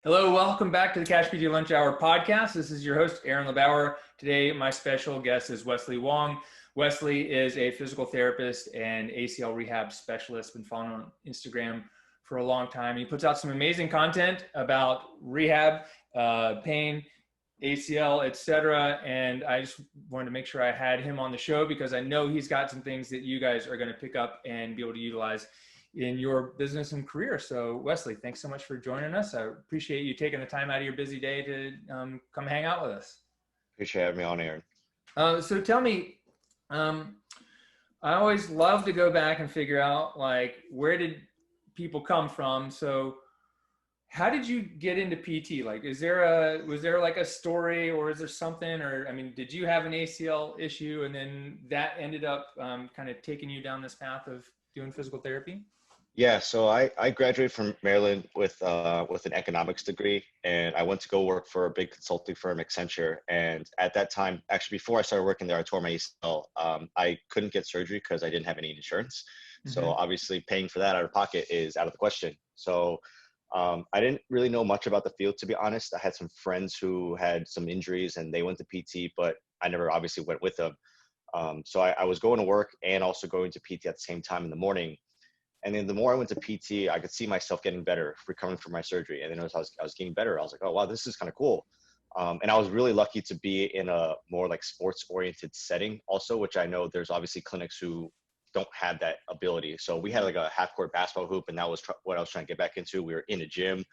Hello, welcome back to the Cash PT Lunch Hour podcast. This is your host, Aaron LeBauer. Today, my special guest is Wesley Wang. Wesley is a physical therapist and ACL Rehab specialist. Been following on Instagram for a long time. He puts out some amazing content about rehab, pain, ACL, etc. And I just wanted to make sure I had him on the show because I know he's got some things that you guys are going to pick up and be able to utilize in your business and career. So Wesley, thanks so much for joining us. I appreciate you taking the time out of your busy day to come hang out with us. Appreciate having me on, Aaron. So tell me, I always love to go back and figure out like, where did people come from? So how did you get into PT? Like, was there like a story, or is there something, or, I mean, did you have an ACL issue and then that ended up kind of taking you down this path of doing physical therapy? Yeah, so I graduated from Maryland with an economics degree, and I went to go work for a big consulting firm, Accenture. And at that time, actually before I started working there, I tore my ACL. I couldn't get surgery because I didn't have any insurance. So obviously paying for that out of pocket is out of the question. So I didn't really know much about the field, to be honest. I had some friends who had some injuries and they went to PT, but I never obviously went with them. So I was going to work and also going to PT at the same time in the morning. And then the more I went to PT, I could see myself getting better, recovering from my surgery. And then as I was getting better, I was like, oh, wow, this is kind of cool. And I was really lucky to be in a more like sports oriented setting also, which I know there's obviously clinics who don't have that ability. So we had like a half court basketball hoop, and that was what I was trying to get back into. We were in a gym.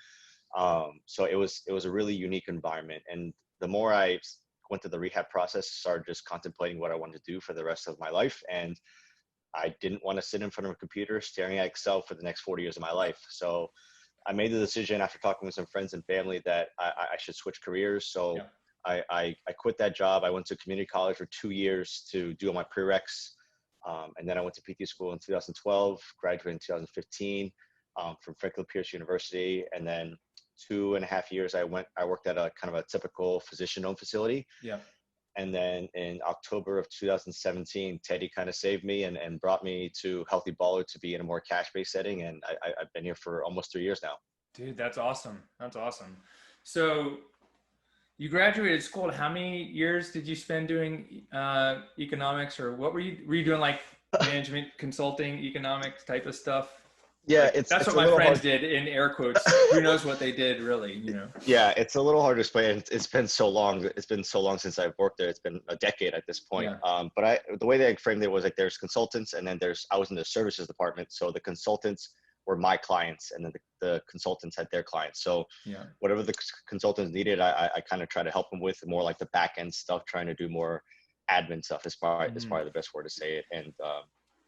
So it was a really unique environment. And the more I went through the rehab process, started just contemplating what I wanted to do for the rest of my life. And I didn't want to sit in front of a computer staring at Excel for the next 40 years of my life. So I made the decision after talking with some friends and family that I should switch careers. So yeah. I quit that job. I went to community college for 2 years to do all my prereqs. And then I went to PT school in 2012, graduated in 2015 from Franklin Pierce University. And then 2.5 years, I worked at a kind of a typical physician-owned facility. Yeah. And then in October of 2017, Teddy kind of saved me and brought me to Healthy Baller to be in a more cash-based setting. And I've been here for almost 3 years now. Dude, that's awesome. That's awesome. So you graduated school. How many years did you spend doing economics, or what were you doing, like management, consulting, economics type of stuff? Yeah, like, that's what my friends did, in air quotes. Who knows what they did, really, you know? Yeah, it's a little hard to explain. It's been so long. It's been so long since I've worked there. It's been a decade at this point. Yeah. But the way that I framed it was like there's consultants, and then I was in the services department. So the consultants were my clients, and then the consultants had their clients. So yeah, whatever the consultants needed, I kind of try to help them with more like the back end stuff, trying to do more admin stuff is probably the best word to say it. And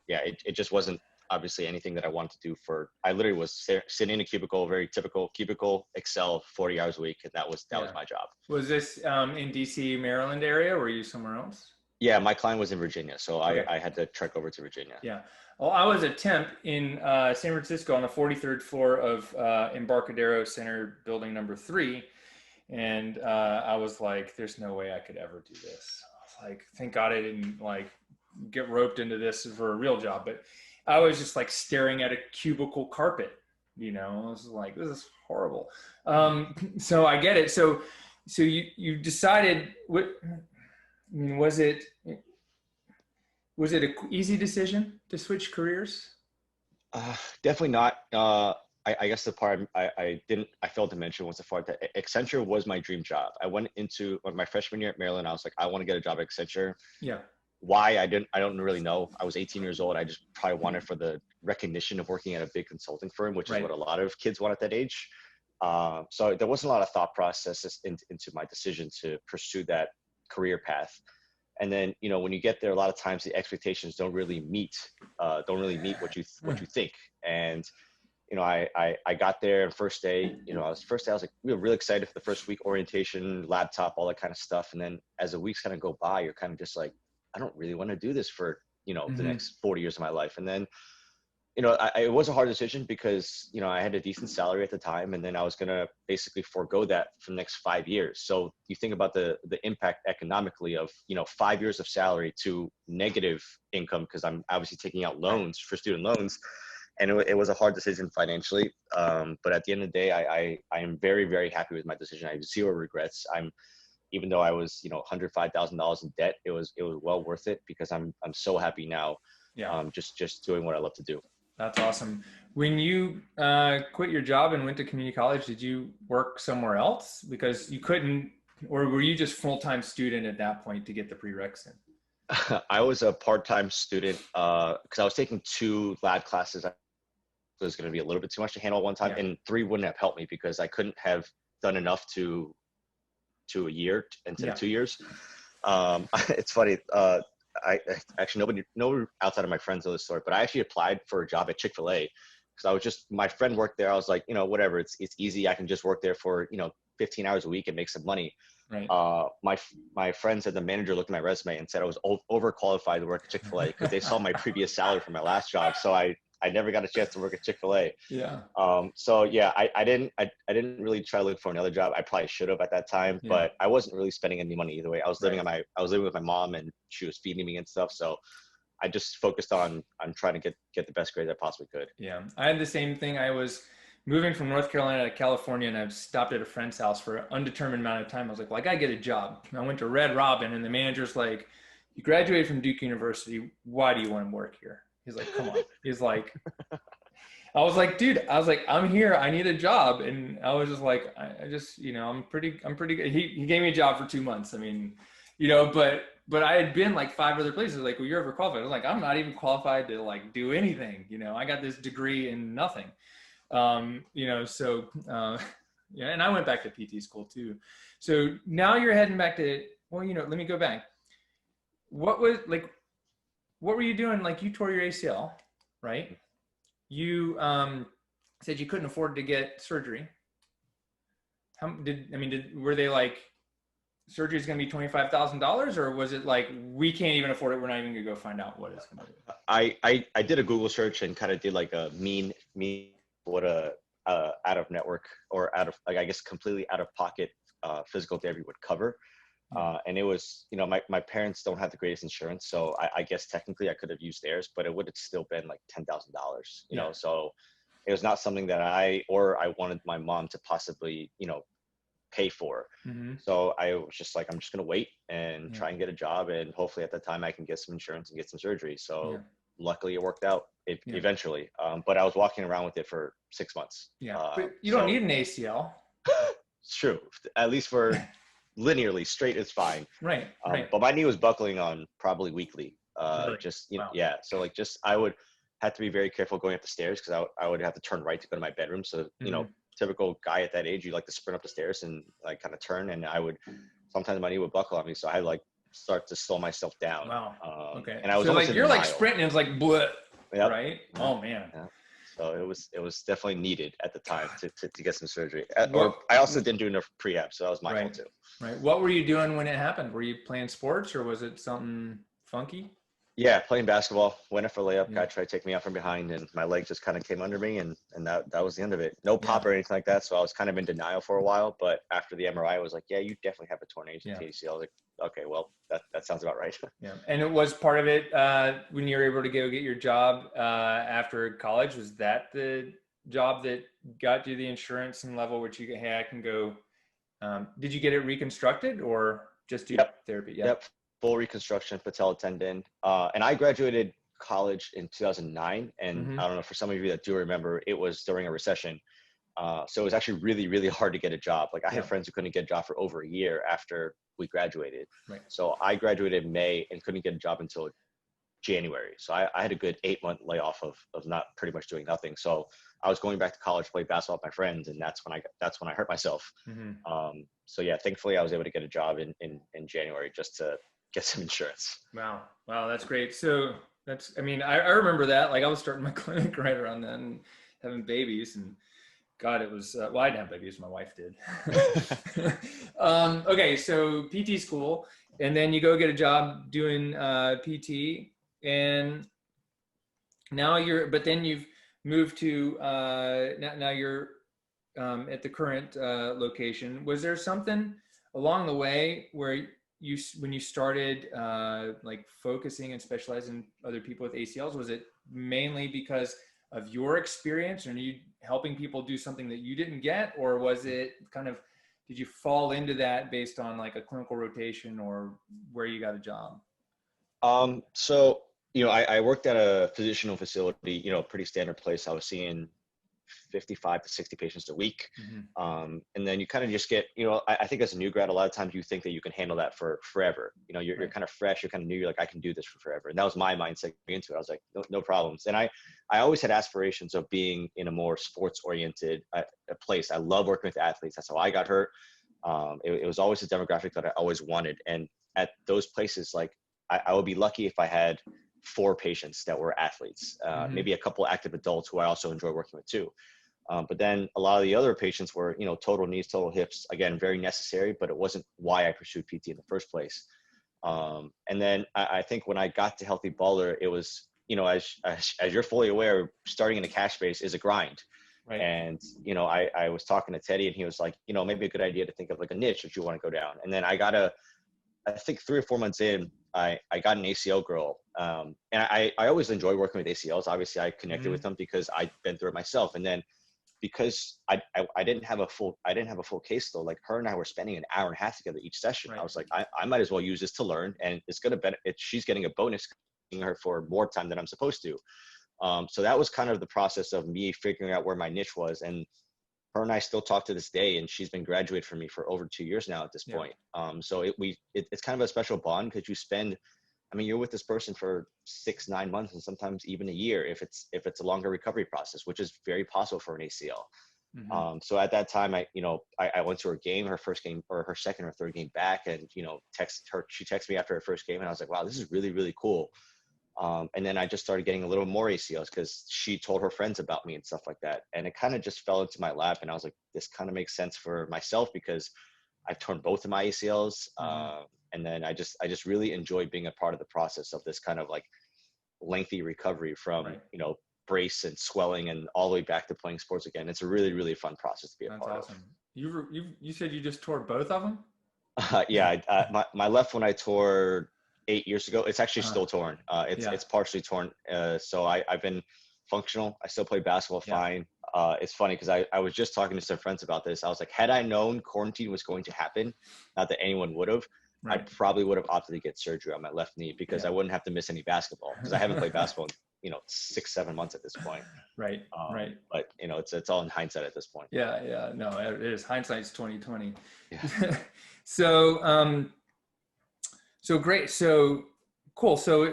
yeah, it just wasn't obviously anything that I wanted to do I literally was sitting in a cubicle, very typical cubicle, Excel, 40 hours a week. And that was my job. Was this in DC, Maryland area, or were you somewhere else? Yeah, my client was in Virginia. So okay. I had to trek over to Virginia. Yeah. Well, I was a temp in San Francisco on the 43rd floor of Embarcadero Center, building number 3. And I was like, there's no way I could ever do this. I was like, thank God I didn't like get roped into this for a real job. But I was just like staring at a cubicle carpet, you know. I was like, this is horrible. So I get it. So you decided, what, I mean, was it an easy decision to switch careers? Definitely not. I guess the part I failed to mention was the part that Accenture was my dream job. I went into my freshman year at Maryland. I was like, I want to get a job at Accenture. Yeah. Why I don't really know. I was 18 years old. I just probably wanted for the recognition of working at a big consulting firm, which is what a lot of kids want at that age. So there wasn't a lot of thought process into my decision to pursue that career path. And then, you know, when you get there, a lot of times the expectations don't really meet what you think. And, you know, I got there first day, you know, I was like, we were really excited for the first week, orientation, laptop, all that kind of stuff. And then as the weeks kind of go by, you're kind of just like, I don't really want to do this for, you know, the next 40 years of my life. And then, you know, it was a hard decision because, you know, I had a decent salary at the time, and then I was going to basically forego that for the next 5 years. So you think about the impact economically of, you know, 5 years of salary to negative income, because I'm obviously taking out loans for student loans. and it was a hard decision financially. But at the end of the day, I am very, very happy with my decision. I have zero regrets. Even though I was, $105,000 in debt, it was well worth it because I'm so happy now. Yeah. Just doing what I love to do. That's awesome. When you quit your job and went to community college, did you work somewhere else because you couldn't, or were you just full-time student at that point to get the prereqs in? I was a part-time student because I was taking 2 lab classes. It was going to be a little bit too much to handle at one time, and 3 wouldn't have helped me because I couldn't have done enough to a year instead of 2 years. It's funny. I actually nobody outside of my friends know this story, but I actually applied for a job at Chick-fil-A because I was just, my friend worked there. I was like, whatever, it's easy. I can just work there for 15 hours a week and make some money. Right. My friend said the manager looked at my resume and said I was overqualified to work at Chick-fil-A because they saw my previous salary from my last job. So I never got a chance to work at Chick-fil-A. Yeah. So yeah, I didn't really try to look for another job. I probably should have at that time, but I wasn't really spending any money either way. I was living with my mom and she was feeding me and stuff. So I just focused on trying to get the best grades I possibly could. Yeah. I had the same thing. I was moving from North Carolina to California and I've stopped at a friend's house for an undetermined amount of time. I was like, well, I gotta get a job. And I went to Red Robin and the manager's like, you graduated from Duke University. Why do you want to work here? He's like, come on. He's like, I was like, dude, I'm here. I need a job. And I was just like, I just, I'm pretty good. He gave me a job for 2 months. I mean, but I had been like 5 other places. Like, well, you're overqualified. I was like, I'm not even qualified to like do anything. I got this degree in nothing. And I went back to PT school too. So now you're heading back to, well, let me go back. What were you doing? Like, you tore your ACL, right? You said you couldn't afford to get surgery. Were they like, surgery is going to be $25,000, or was it like, we can't even afford it, we're not even going to go find out what it's going to be? I did a Google search and kind of did like a mean what a out of network or out of, like, I guess completely out of pocket physical therapy would cover. And it was, my parents don't have the greatest insurance. So I guess technically I could have used theirs, but it would have still been like $10,000, so it was not something that I wanted my mom to possibly, pay for. Mm-hmm. So I was just like, I'm just going to wait and try and get a job. And hopefully at that time I can get some insurance and get some surgery. So luckily it worked out eventually. But I was walking around with it for 6 months. Yeah. But you don't need an ACL. It's true. At least for linearly straight is fine. Right. But my knee was buckling on probably weekly. Really? Yeah. So like, I would have to be very careful going up the stairs because I would have to turn right to go to my bedroom. So, typical guy at that age, you like to sprint up the stairs and like kind of turn. And sometimes my knee would buckle on me. So I like start to slow myself down. Wow. Okay. And I was like, you're like sprinting and it's like, bleh, right? Oh man. Yeah. So it was definitely needed at the time to get some surgery. Or I also didn't do enough prehab, so that was my fault too. Right. What were you doing when it happened? Were you playing sports or was it something funky? Yeah, playing basketball. Went in for a layup. Guy tried to take me out from behind, and my leg just kind of came under me, and that was the end of it. No pop or anything like that. So I was kind of in denial for a while. But after the MRI, I was like, "Yeah, you definitely have a torn ACL." I was like, "Okay, well, that sounds about right." Yeah, and it was part of it when you were able to go get your job after college. Was that the job that got you the insurance and level which I can go? Did you get it reconstructed or just do therapy? Yep. Full reconstruction, patella tendon. And I graduated college in 2009. And I don't know, for some of you that do remember, it was during a recession. So it was actually really, really hard to get a job. Like, I had friends who couldn't get a job for over a year after we graduated. Right. So I graduated in May and couldn't get a job until January. So I had a good 8-month layoff of not pretty much doing nothing. So I was going back to college to play basketball with my friends, and that's when I hurt myself. So yeah, thankfully I was able to get a job in January just to get some insurance. Wow, that's great. So I remember that. Like, I was starting my clinic right around then, and having babies, and God, it was well, I didn't have babies, my wife did. Okay, so PT school, and then you go get a job doing PT, and now you've moved to now you're at the current location. Was there something along the way where when you started like focusing and specializing in other people with ACLs, was it mainly because of your experience, or are you helping people do something that you didn't get, or was it kind of, did you fall into that based on like a clinical rotation or where you got a job? So, I worked at a physician facility, pretty standard place. I was seeing 55 to 60 patients a week. Mm-hmm. And then you kind of just get, I think as a new grad, a lot of times you think that you can handle that for forever. You're kind of fresh, you're kind of new, you're like, I can do this for forever. And that was my mindset going into it. I was like, no problems. And I always had aspirations of being in a more sports oriented place. I love working with athletes. That's how I got hurt. It was always a demographic that I always wanted. And at those places, like I would be lucky if I had 4 patients that were athletes, maybe a couple active adults who I also enjoy working with too. But then a lot of the other patients were, total knees, total hips, again, very necessary, but it wasn't why I pursued PT in the first place. And then I think when I got to Healthy Baller, it was, as you're fully aware, starting in a cash base is a grind. Right. And, I was talking to Teddy and he was like, maybe a good idea to think of like a niche that you want to go down. And then I think 3 or 4 months in, I got an ACL girl. And I always enjoy working with ACLs. Obviously I connected with them because I'd been through it myself. And then because I didn't have a full case though, like her and I were spending an hour and a half together each session. Right. I was like, I might as well use this to learn, and it's going to benefit. She's getting a bonus her for more time than I'm supposed to. So that was kind of the process of me figuring out where my niche was. And her and I still talk to this day, and she's been graduated from me for over 2 years now at this point. So it's kind of a special bond because you're with this person for 6-9 months and sometimes even a year if it's a longer recovery process, which is very possible for an ACL. Mm-hmm. So at that time, I went to her game, her first game or her second or third game back, and she texted me after her first game, and I was like, wow, this is really, really cool. And then I just started getting a little more ACLs because she told her friends about me and stuff like that. And it kind of just fell into my lap. And I was like, this kind of makes sense for myself because I've torn both of my ACLs. And then I just really enjoyed being a part of the process of this kind of like lengthy recovery from, brace and swelling and all the way back to playing sports again. It's a really, really fun process to be a part of. That's awesome. You said you just tore both of them? Yeah. My left one I tore 8 years ago. It's actually still torn. It's partially torn. So I've been functional. I still play basketball fine. It's funny because I was just talking to some friends about this. I was like, had I known quarantine was going to happen, not that anyone would have, I probably would have opted to get surgery on my left knee because I wouldn't have to miss any basketball because I haven't played basketball in 6-7 months at this point. Right. But it's all in hindsight at this point. Yeah. No, it is. Hindsight's 20/20. Yeah. So great. So cool. So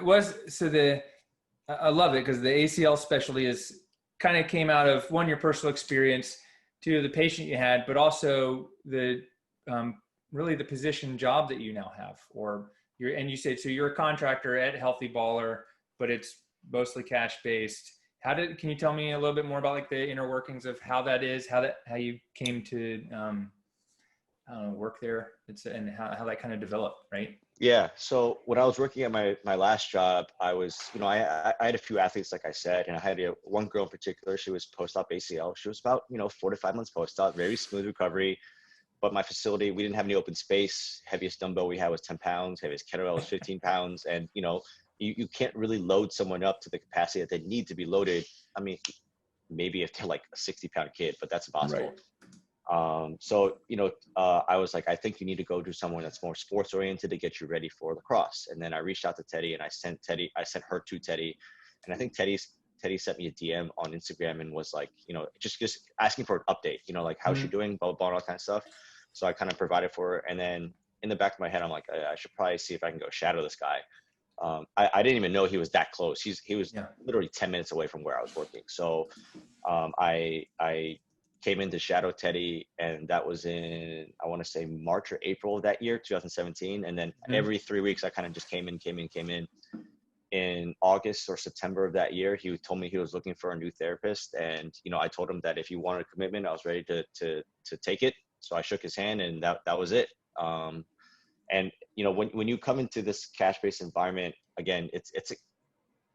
I love it because the ACL specialty is kind of came out of one, your personal experience, 2, the patient you had, but also the really the position job that you now have, and you said, so you're a contractor at Healthy Baller, but it's mostly cash based. Can you tell me a little bit more about like the inner workings of how that is, how you came to work there, and how that kind of developed, right? Yeah. So when I was working at my last job, I was, I had a few athletes, like I said, and I had one girl in particular. She was post-op ACL. She was about, 4 to 5 months post-op, very smooth recovery. But my facility, we didn't have any open space. Heaviest dumbbell we had was 10 pounds. Heaviest kettlebell was 15 pounds. And, you can't really load someone up to the capacity that they need to be loaded. I mean, maybe if they're like a 60-pound kid, but that's impossible. Right. So, I was like, I think you need to go to someone that's more sports oriented to get you ready for lacrosse. And then I reached out to Teddy and I sent her to Teddy. And I think Teddy sent me a DM on Instagram and was like, just asking for an update, like how's she doing, blah, blah, blah, all that kind of stuff. So I kind of provided for her. And then in the back of my head, I'm like, I should probably see if I can go shadow this guy. I didn't even know he was that close. He was literally 10 minutes away from where I was working. So I came in to shadow Teddy, and that was in, I want to say March or April of that year, 2017. And then every 3 weeks, I kind of just came in. In August or September of that year, he told me he was looking for a new therapist. And, I told him that if he wanted a commitment, I was ready to take it. So I shook his hand, and that was it. And, when you come into this cash-based environment, again, it's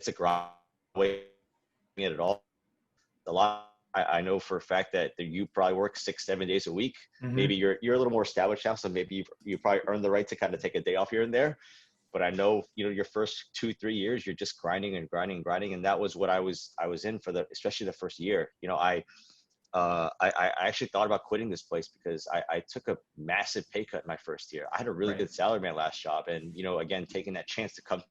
a grind way at all. A lot. I know for a fact that you probably work 6-7 days a week. Maybe you're a little more established now, so maybe you probably earn the right to kind of take a day off here and there. but I know, your first 2-3 years, you're just grinding and grinding and grinding. And that was what I was in for especially the first year. I actually thought about quitting this place because I took a massive pay cut my first year. I had a really good salary my last job. And, again, taking that chance to come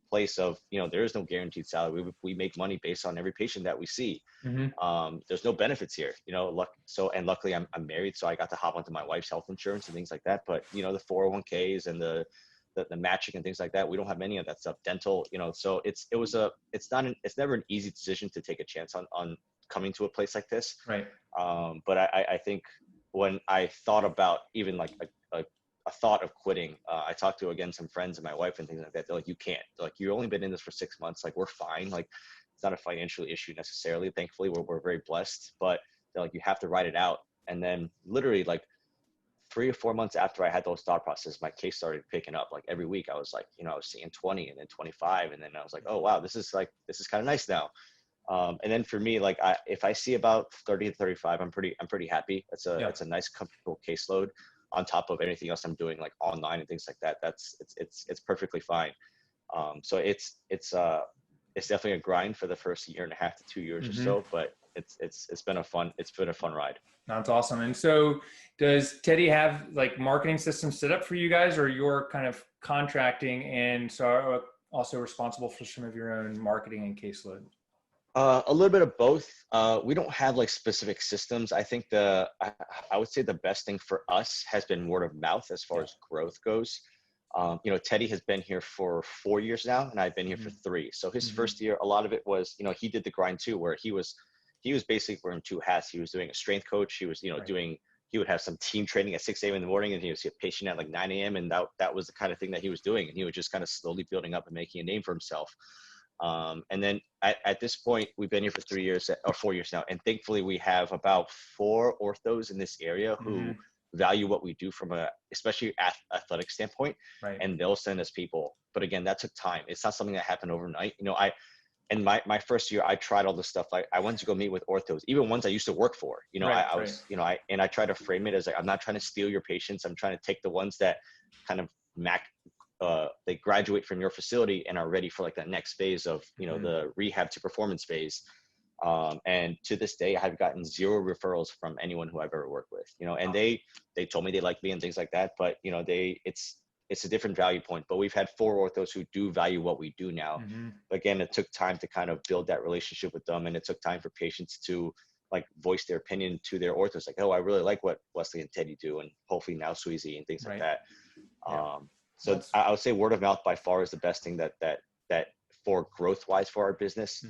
place of, there is no guaranteed salary. We make money based on every patient that we see. There's no benefits here, and luckily I'm married, so I got to hop onto my wife's health insurance and things like that. But, the 401ks and the matching and things like that, we don't have any of that stuff. Dental, so it's never an easy decision to take a chance on coming to a place like this. Right. But I think when I thought about even like a thought of quitting, I talked to, again, some friends and my wife and things like that. They're like, you can't. They're like, you've only been in this for 6 months. Like, we're fine. Like, it's not a financial issue necessarily. Thankfully, we're very blessed, but they're like, you have to ride it out. And then literally like 3 or 4 months after I had those thought processes, my case started picking up. Like every week I was like, I was seeing 20 and then 25. And then I was like, oh, wow, this is kind of nice now. And then for me, like if I see about 30 to 35, I'm pretty happy. It's a nice, comfortable caseload on top of anything else I'm doing, like online and things like that. It's perfectly fine. So it's definitely a grind for the first 1.5 to 2 years or so, but it's been a fun ride. That's awesome. And so does Teddy have like marketing systems set up for you guys, or you're kind of contracting and so also responsible for some of your own marketing and caseload? A little bit of both. We don't have like specific systems. I think I would say the best thing for us has been word of mouth as far as growth goes. Teddy has been here for 4 years now, and I've been here for 3. So his first year, a lot of it was, he did the grind too, where he was basically wearing 2 hats. He was doing a strength coach. He was, he would have some team training at 6 a.m. in the morning, and he was a patient at like 9 a.m. And that was the kind of thing that he was doing. And he was just kind of slowly building up and making a name for himself. And then at this point, we've been here for 3 years or 4 years now. And thankfully we have about 4 orthos in this area who value what we do from especially athletic standpoint. Right. And they'll send us people. But again, that took time. It's not something that happened overnight. In my first year, I tried all this stuff. I went to go meet with orthos, even ones I used to work for, I try to frame it as like, I'm not trying to steal your patients. I'm trying to take the ones that kind of they graduate from your facility and are ready for like that next phase of, the rehab to performance phase. And to this day, I've gotten 0 referrals from anyone who I've ever worked with, and they told me they like me and things like that, but it's a different value point. But we've had 4 orthos who do value what we do now. Again, it took time to kind of build that relationship with them. And it took time for patients to like voice their opinion to their orthos, like, oh, I really like what Wesley and Teddy do. And hopefully now Sweezy and things like that. So I would say word of mouth by far is the best thing that for growth wise for our business.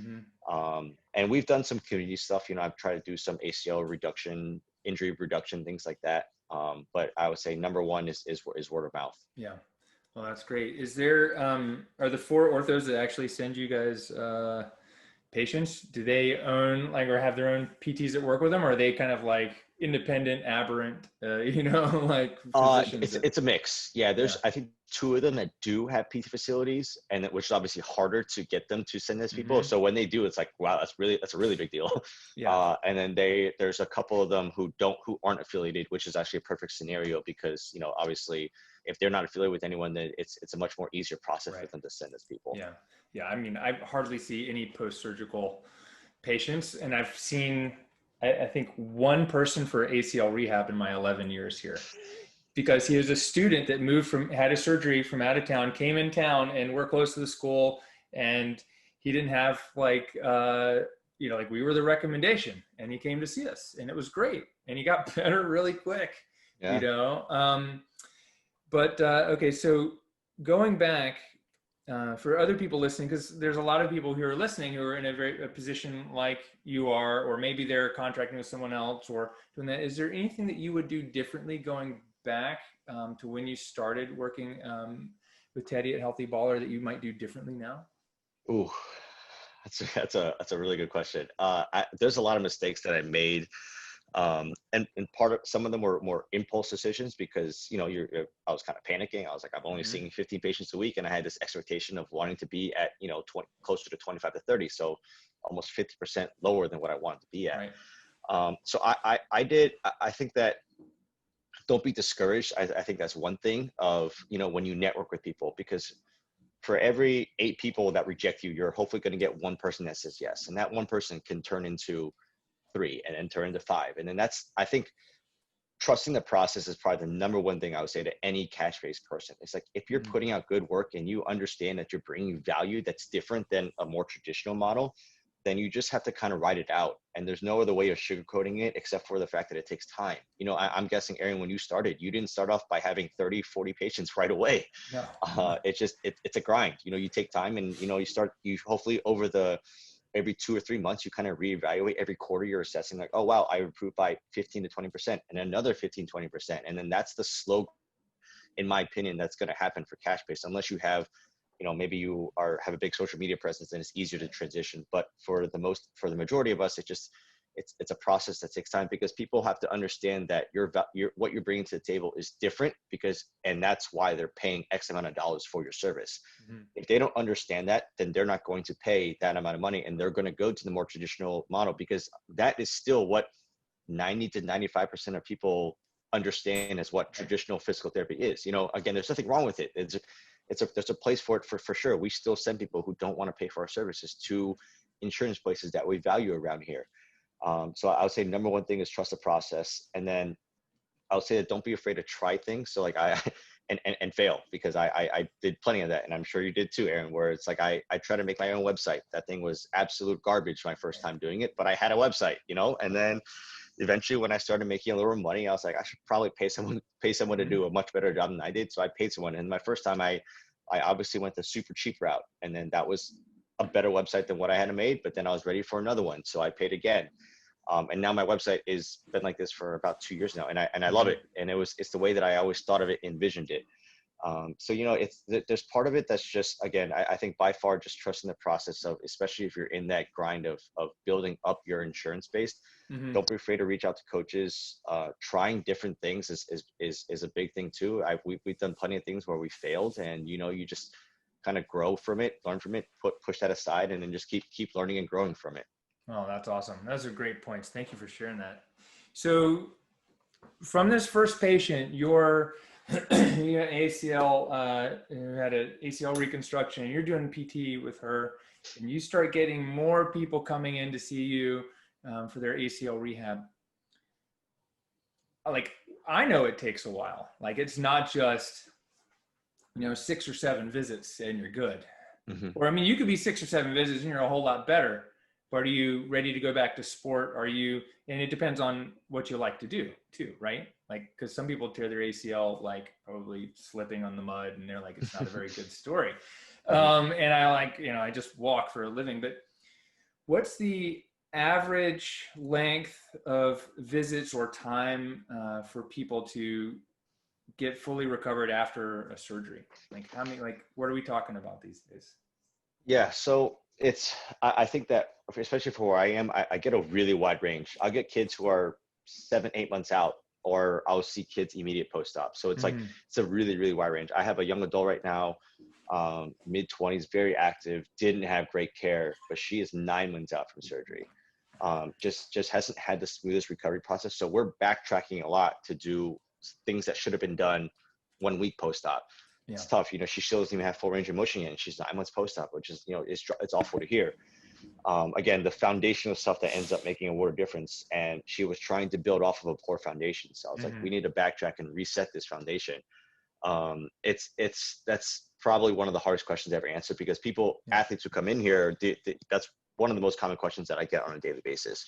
And we've done some community stuff. I've tried to do some ACL reduction, injury reduction, things like that. But I would say number one is word of mouth. Yeah. Well, that's great. Is there, are the 4 orthos that actually send you guys patients, do they own like, or have their own PTs that work with them? Or are they kind of like independent, aberrant, like physicians? It's a mix. Yeah. I think 2 of them that do have PT facilities, and which is obviously harder to get them to send those people. So when they do, it's like, wow, that's a really big deal. And then there's a couple of them who aren't affiliated, which is actually a perfect scenario because, obviously if they're not affiliated with anyone, then it's a much more easier process for them to send us people. Yeah. Yeah. I mean, I hardly see any post-surgical patients, and I've seen, I think 1 person for ACL rehab in my 11 years here, because he was a student that had a surgery from out of town, came in town, and we're close to the school, and he didn't have like, like we were the recommendation, and he came to see us, and it was great. And he got better really quick, but okay. So going back, for other people listening, because there's a lot of people who are listening who are in a position like you are, or maybe they're contracting with someone else or doing that. Is there anything that you would do differently going back to when you started working with Teddy at Healthy Baller that you might do differently now? Ooh, that's a really good question. There's a lot of mistakes that I made. And part of some of them were more impulse decisions because, I was kind of panicking. I was like, I'm only seeing 15 patients a week. And I had this expectation of wanting to be at, closer to 25 to 30. So almost 50% lower than what I wanted to be at. Right. So I think that don't be discouraged. I think that's one thing of, when you network with people, because for every 8 people that reject you, you're hopefully going to get one person that says yes. And that one person can turn into 3 and then turn into 5. And then I think trusting the process is probably the number one thing I would say to any cash-based person. It's like, if you're putting out good work and you understand that you're bringing value that's different than a more traditional model, then you just have to kind of write it out. And there's no other way of sugarcoating it except for the fact that it takes time. I'm guessing, Aaron, when you started, you didn't start off by having 30, 40 patients right away. No. It's a grind. You take time, and, you hopefully over every 2 or 3 months, you kind of reevaluate. Every quarter, you're assessing like, oh, wow, I improved by 15 to 20% and another 15, 20%. And then that's the slow, in my opinion, that's going to happen for cash-based, unless you have, maybe you have a big social media presence, and it's easier to transition. But for the majority of us, it's a process that takes time, because people have to understand that what you're bringing to the table is different, and that's why they're paying X amount of dollars for your service. Mm-hmm. If they don't understand that, then they're not going to pay that amount of money, and they're going to go to the more traditional model, because that is still what 90 to 95% of people understand as what traditional physical therapy is. Again, there's nothing wrong with it. There's a place for it for sure. We still send people who don't want to pay for our services to insurance places that we value around here. So I would say number one thing is trust the process. And then I would say that don't be afraid to try things. So like and fail, because I did plenty of that. And I'm sure you did too, Aaron, where it's like, I tried to make my own website. That thing was absolute garbage my first time doing it, but I had a website, and then eventually when I started making a little more money, I was like, I should probably pay someone to do a much better job than I did. So I paid someone. And my first time I obviously went the super cheap route. And then that was a better website than what I had made, but then I was ready for another one. So I paid again. And now my website has been like this for about 2 years now. And I love it. And it's the way that I always thought of it, envisioned it. So, there's part of it that's just, again, I think by far just trusting the process of, especially if you're in that grind of building up your insurance base, don't be afraid to reach out to coaches. Trying different things is a big thing too. We've done plenty of things where we failed, and, you just kind of grow from it, learn from it, push that aside, and then just keep learning and growing from it. Oh, that's awesome. Those are great points. Thank you for sharing that. So from this first patient, you had ACL, you had an ACL reconstruction, and you're doing PT with her, and you start getting more people coming in to see you for their ACL rehab. Like, I know it takes a while. Like, it's not just, 6 or 7 visits and you're good. Mm-hmm. Or, you could be 6 or 7 visits and you're a whole lot better. But are you ready to go back to sport? And it depends on what you like to do too, right? Like, because some people tear their ACL, like probably slipping on the mud, and they're like, it's not a very good story. And I just walk for a living. But what's the average length of visits or time for people to get fully recovered after a surgery? Like, what are we talking about these days? Yeah. So I think that, especially for where I am, I get a really wide range. I'll get kids who are 7, 8 months out, or I'll see kids immediate post-op. So it's like, it's a really, really wide range. I have a young adult right now, mid-20s, very active, didn't have great care, but she is 9 months out from surgery. Just hasn't had the smoothest recovery process. So we're backtracking a lot to do things that should have been done 1 week post-op. Yeah. It's tough. She still doesn't even have full range of motion yet, and she's 9 months post-op, which is, it's awful to hear. Again, the foundational stuff that ends up making a world of difference. And she was trying to build off of a poor foundation. So I was like, we need to backtrack and reset this foundation. That's probably one of the hardest questions to ever answer, because athletes who come in here, that's one of the most common questions that I get on a daily basis.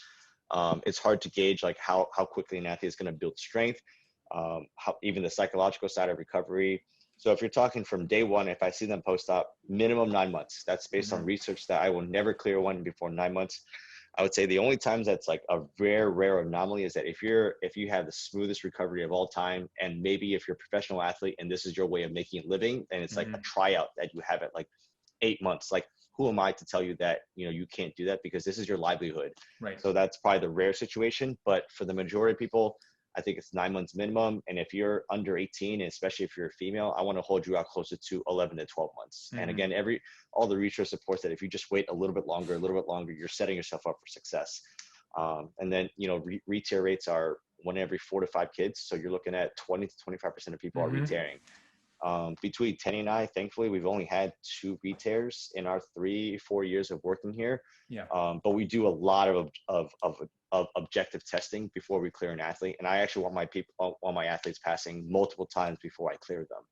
It's hard to gauge like how quickly an athlete is going to build strength, how even the psychological side of recovery. So if you're talking from day one, if I see them post-op, minimum 9 months. That's based on research that I will never clear one before 9 months. I would say the only times that's like a rare anomaly is that if you have the smoothest recovery of all time, and maybe if you're a professional athlete and this is your way of making a living, then it's like a tryout that you have at like 8 months. Like, who am I to tell you that, you can't do that, because this is your livelihood. Right. So that's probably the rare situation. But for the majority of people, I think it's 9 months minimum. And if you're under 18, and especially if you're a female, I want to hold you out closer to 11 to 12 months. And again, all the research supports that if you just wait a little bit longer, you're setting yourself up for success. And then, re-tear rates are, one every 4 to 5 kids. So you're looking at 20 to 25% of people are re-tearing. Between Tenny and I, thankfully, we've only had 2 re-tears in our 3-4 years of working here. Yeah. But we do a lot of objective testing before we clear an athlete. And I actually want my athletes passing multiple times before I clear them.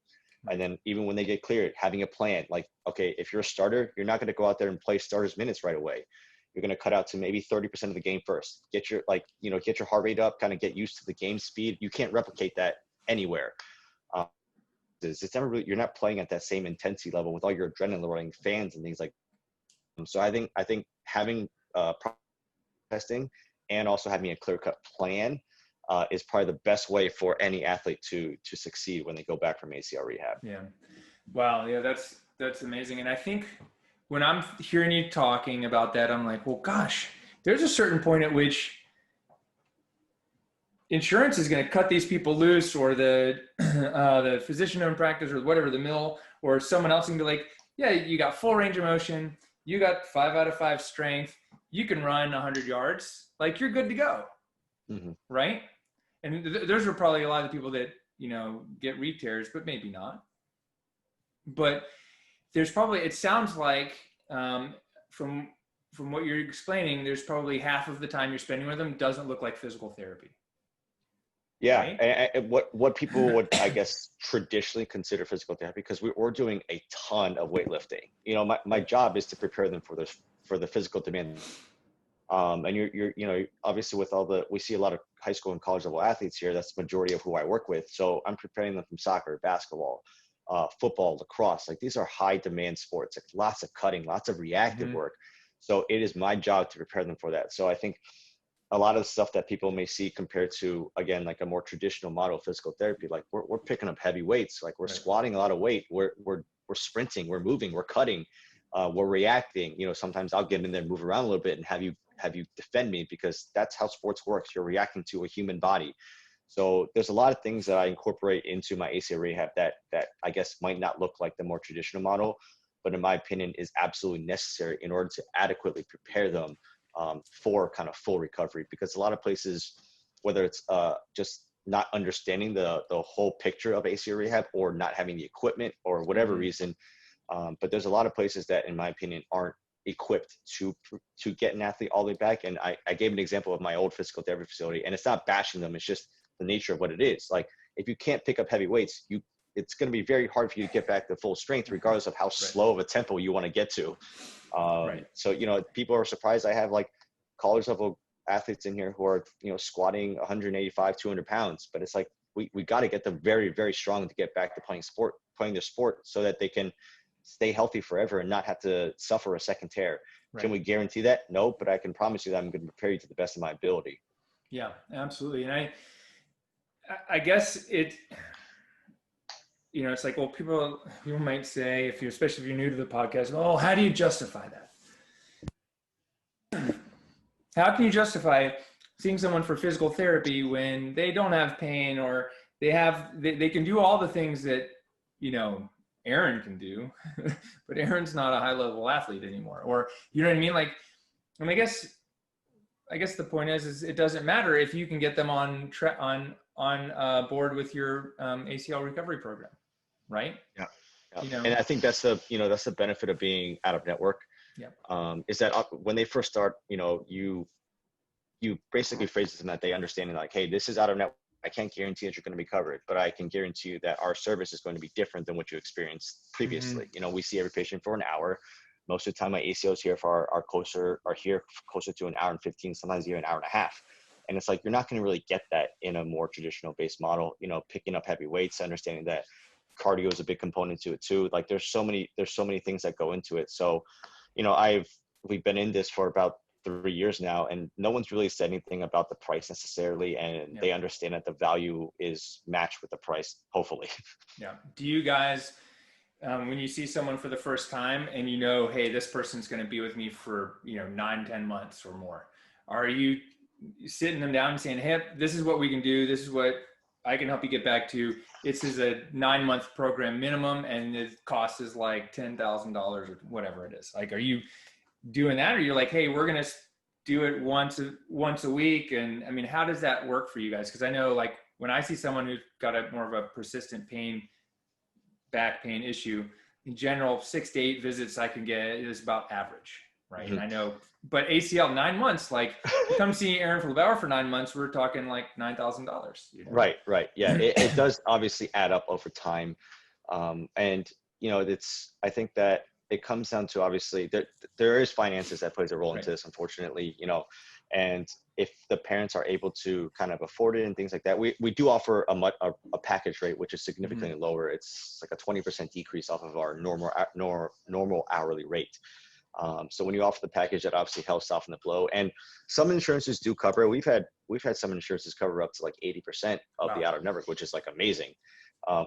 And then even when they get cleared, having a plan, like, okay, if you're a starter, you're not going to go out there and play starters minutes right away. You're going to cut out to maybe 30% of the game first. Get your heart rate up, kind of get used to the game speed. You can't replicate that anywhere. It's never really, you're not playing at that same intensity level with all your adrenaline running, fans and things like that. So I think having testing and also having a clear-cut plan is probably the best way for any athlete to succeed when they go back from ACL rehab. Yeah. Wow. Yeah, that's amazing. And I think when I'm hearing you talking about that, I'm like, well, gosh, there's a certain point at which insurance is going to cut these people loose, or the physician owned practice, or whatever, the mill, or someone else can be like, yeah, you got full range of motion, you got 5 out of 5 strength, you can run 100 yards, like you're good to go. Right? And those are probably a lot of the people that, get re-tears, but maybe not. But there's probably, it sounds like from what you're explaining, there's probably half of the time you're spending with them doesn't look like physical therapy. Yeah, right? and what people would, I guess, traditionally consider physical therapy, because we're doing a ton of weightlifting. My job is to prepare them for the physical demand. And you're obviously with we see a lot of high school and college level athletes here. That's the majority of who I work with. So I'm preparing them from soccer, basketball, football, lacrosse. Like, these are high demand sports, like lots of cutting, lots of reactive work. So it is my job to prepare them for that. So I think a lot of the stuff that people may see compared to, again, like a more traditional model of physical therapy, like we're picking up heavy weights, like we're squatting a lot of weight, we're sprinting, we're moving, we're cutting, we're reacting. Sometimes I'll get in there, move around a little bit, and have you defend me, because that's how sports works. You're reacting to a human body. So there's a lot of things that I incorporate into my ACL rehab that I guess might not look like the more traditional model, but in my opinion is absolutely necessary in order to adequately prepare them for kind of full recovery. Because a lot of places, whether it's just not understanding the whole picture of ACL rehab, or not having the equipment, or whatever reason, but there's a lot of places that, in my opinion, aren't equipped to get an athlete all the way back. And I gave an example of my old physical therapy facility, and it's not bashing them, it's just the nature of what it is. Like, if you can't pick up heavy weights, it's going to be very hard for you to get back to full strength, regardless of how slow of a tempo you want to get to. So people are surprised. I have like college level athletes in here who are squatting 185, 200 pounds, but it's like we got to get them very, very strong to get back to playing their sport, so that they can stay healthy forever and not have to suffer a second tear. Can we guarantee that? No, but I can promise you that I'm going to prepare you to the best of my ability. Yeah, absolutely. And I guess it's like, well, people might say, especially if you're new to the podcast, oh, how do you justify that? How can you justify seeing someone for physical therapy when they don't have pain, or they can do all the things that, Aaron can do, but Aaron's not a high level athlete anymore, or, you know what I mean? Like, and I guess the point is it doesn't matter if you can get them on board with your ACL recovery program, right? Yeah. And I think that's the benefit of being out of network. Is that when they first start, you basically phrase it to them that they understand, like, hey, this is out of network. I can't guarantee that you're going to be covered, but I can guarantee you that our service is going to be different than what you experienced previously. We see every patient for an hour. Most of the time, my ACLs here are here closer to an hour and 15, sometimes even an hour and a half. And it's like, you're not going to really get that in a more traditional based model, picking up heavy weights, understanding that cardio is a big component to it too. Like, there's so many things that go into it. So, we've been in this for about 3 years now, and no one's really said anything about the price necessarily. And they understand that the value is matched with the price, hopefully. Yeah. Do you guys, when you see someone for the first time and hey, this person's going to be with me for, 9-10 months or more, are you sitting them down and saying, hey, this is what we can do, this is what I can help you get back to? This is a 9-month program minimum, and the cost is like $10,000 or whatever it is. Like, are you doing that, or you're like, hey, we're going to do it once a week? And I mean, how does that work for you guys? Because I know, like, when I see someone who's got a more of a persistent back pain issue, in general, 6 to 8 visits I can get is about average, right? Mhm. And I know, but ACL 9 months, like, you come see Aaron LeBauer for 9 months, we're talking like $9,000. Right. Yeah, it does obviously add up over time. And I think that it comes down to, obviously there is finances that plays a role Right. into this, unfortunately, and if the parents are able to kind of afford it and things like that, we do offer a package rate, which is significantly lower. It's like a 20% decrease off of our normal hourly rate. So when you offer the package, that obviously helps soften the blow. And some insurances do cover. We've had some insurances cover up to like 80% of the out of network, which is like amazing,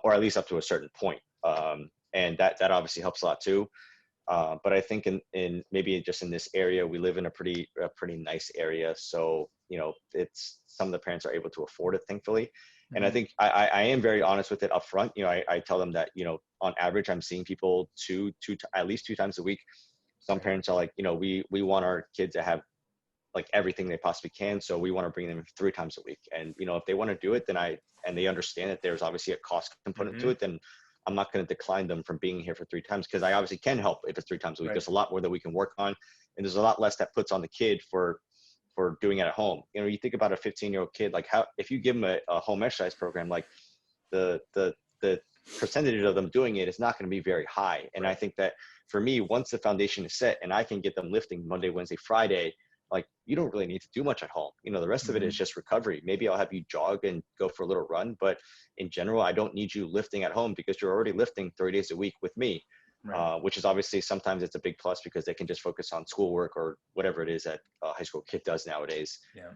or at least up to a certain point. And that obviously helps a lot too. But I think in maybe just in this area, we live in a pretty nice area, so it's some of the parents are able to afford it, thankfully. And I think I am very honest with it up front. I tell them that on average I'm seeing people at least 2 times a week. Some parents are like, we want our kids to have like everything they possibly can, so we want to bring them 3 times a week. And if they want to do it, then and they understand that there's obviously a cost component to it, then I'm not going to decline them from being here for 3 times, because I obviously can help if it's 3 times a week. Right. There's a lot more that we can work on, and there's a lot less that puts on the kid for doing it at home. You think about a 15-year-old kid, like if you give them a home exercise program, like the percentage of them doing it is not going to be very high. And I think that for me, once the foundation is set and I can get them lifting Monday, Wednesday, Friday, like you don't really need to do much at home. The rest of it is just recovery. Maybe I'll have you jog and go for a little run, but in general, I don't need you lifting at home because you're already lifting 30 days a week with me. Right. Which is obviously sometimes it's a big plus because they can just focus on schoolwork or whatever it is that a high school kid does nowadays. Yeah.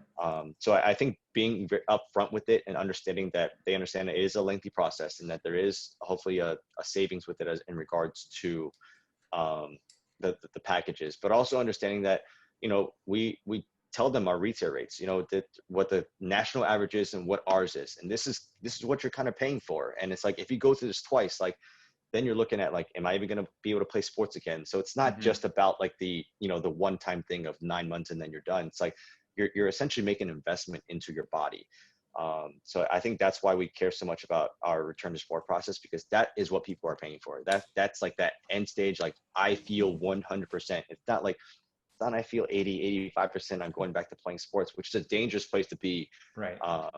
So I think being very upfront with it and understanding that they understand it is a lengthy process and that there is hopefully a savings with it in regards to the packages, but also understanding that we tell them our retail rates, what the national average is and what ours is, and this is what you're kind of paying for. And it's like, if you go through this twice, like then you're looking at like, am I even going to be able to play sports again? So it's not just about like the one-time thing of 9 months and then you're done. It's like you're essentially making an investment into your body. So I think that's why we care so much about our return to sport process, because that is what people are paying for. That's like that end stage. Like I feel 100%. It's not like, I feel 80, 85% on going back to playing sports, which is a dangerous place to be. Right.